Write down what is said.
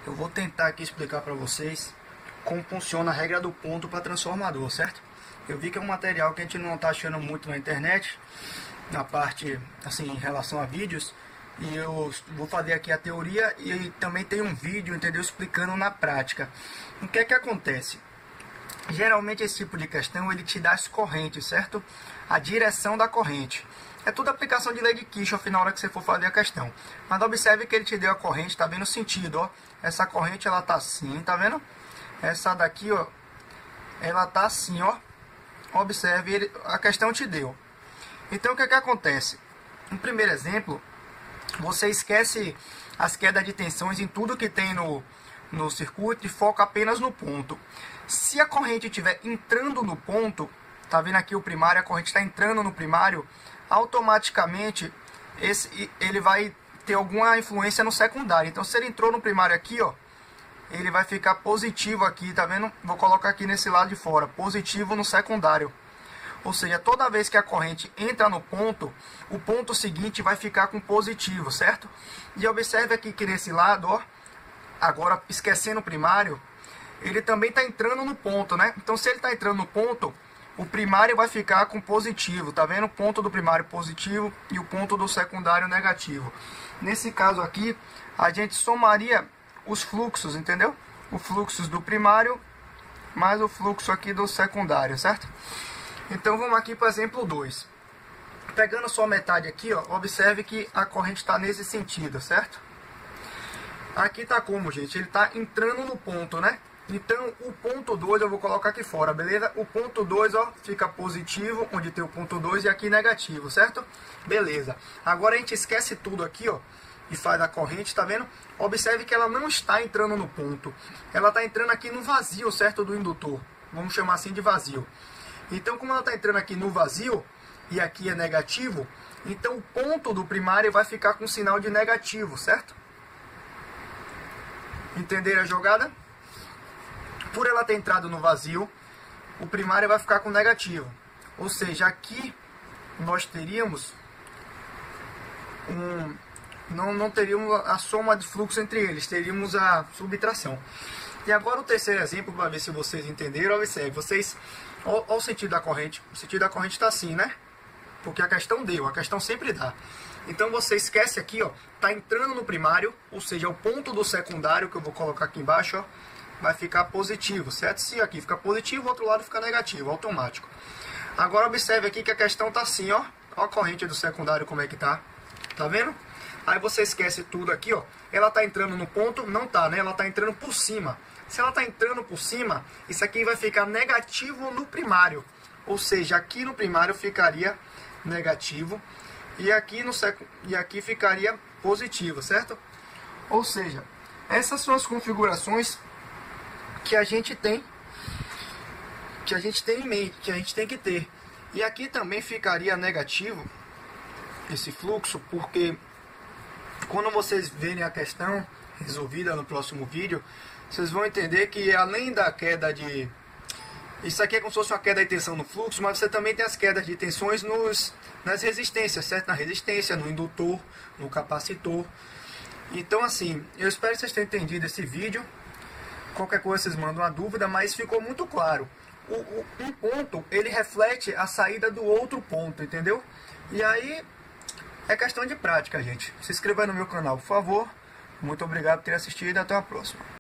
eu vou tentar aqui explicar para vocês como funciona a regra do ponto para transformador, certo? Eu vi que é um material que a gente não está achando muito na internet, na parte, assim, em relação a vídeos, e eu vou fazer aqui a teoria e também tem um vídeo, entendeu, explicando na prática. O que é que acontece? Geralmente esse tipo de questão ele te dá as correntes, certo? A direção da corrente. É tudo aplicação de lei de Kirchhoff na hora que você for fazer a questão. Mas observe que ele te deu a corrente, tá vendo o sentido, ó? Essa corrente ela tá assim, tá vendo? Essa daqui, ó, ela tá assim, ó. Observe, a questão te deu. Então o que é que acontece? No primeiro exemplo, você esquece as quedas de tensões em tudo que tem no circuito e foca apenas no ponto. Se a corrente estiver entrando no ponto, tá vendo aqui o primário, a corrente está entrando no primário, automaticamente ele vai ter alguma influência no secundário. Então se ele entrou no primário aqui, ó, ele vai ficar positivo aqui, tá vendo? Vou colocar aqui nesse lado de fora, positivo no secundário. Ou seja, toda vez que a corrente entra no ponto, o ponto seguinte vai ficar com positivo, certo? E observe aqui que nesse lado, ó, agora esquecendo o primário, ele também está entrando no ponto, né? Então se ele está entrando no ponto, o primário vai ficar com positivo, tá vendo? O ponto do primário positivo e o ponto do secundário negativo. Nesse caso aqui, a gente somaria os fluxos, entendeu? O fluxo do primário mais o fluxo aqui do secundário, certo? Então vamos aqui para o exemplo 2. Pegando só metade aqui, ó, observe que a corrente está nesse sentido, certo? Aqui tá como, gente? Ele está entrando no ponto, né? Então o ponto 2 eu vou colocar aqui fora, beleza? O ponto 2, ó, fica positivo, onde tem o ponto 2 e aqui negativo, certo? Beleza. Agora a gente esquece tudo aqui, ó, e faz a corrente, tá vendo? Observe que ela não está entrando no ponto. Ela está entrando aqui no vazio, certo? Do indutor. Vamos chamar assim de vazio. Então, como ela está entrando aqui no vazio, e aqui é negativo, então o ponto do primário vai ficar com sinal de negativo, certo? Entenderam a jogada? Por ela ter entrado no vazio, o primário vai ficar com negativo. Ou seja, aqui nós teríamos não teríamos a soma de fluxo entre eles, teríamos a subtração. E agora o terceiro exemplo, para ver se vocês entenderam, observe, vocês, olha o sentido da corrente, o sentido da corrente está assim, né? Porque a questão deu, a questão sempre dá. Então você esquece aqui, ó, tá entrando no primário, ou seja, o ponto do secundário, que eu vou colocar aqui embaixo, ó, vai ficar positivo, certo? Se aqui fica positivo, o outro lado fica negativo, automático. Agora observe aqui que a questão tá assim, ó, ó a corrente do secundário como é que tá, tá vendo? Aí você esquece tudo aqui, ó, ela tá entrando no ponto, não tá, né? Ela tá entrando por cima. Se ela tá entrando por cima, isso aqui vai ficar negativo no primário. Ou seja, aqui no primário ficaria negativo e aqui ficaria positivo, certo? Ou seja, essas são as configurações que a gente tem em mente, que a gente tem que ter. E aqui também ficaria negativo esse fluxo, porque quando vocês verem a questão resolvida no próximo vídeo, vocês vão entender que além da queda de... Isso aqui é como se fosse uma queda de tensão no fluxo, mas você também tem as quedas de tensões nas resistências, certo? Na resistência, no indutor, no capacitor. Então assim, eu espero que vocês tenham entendido esse vídeo. Qualquer coisa vocês mandam uma dúvida, mas ficou muito claro. Um ponto, ele reflete a saída do outro ponto, entendeu? E aí, é questão de prática, gente. Se inscreva no meu canal, por favor. Muito obrigado por ter assistido e até a próxima.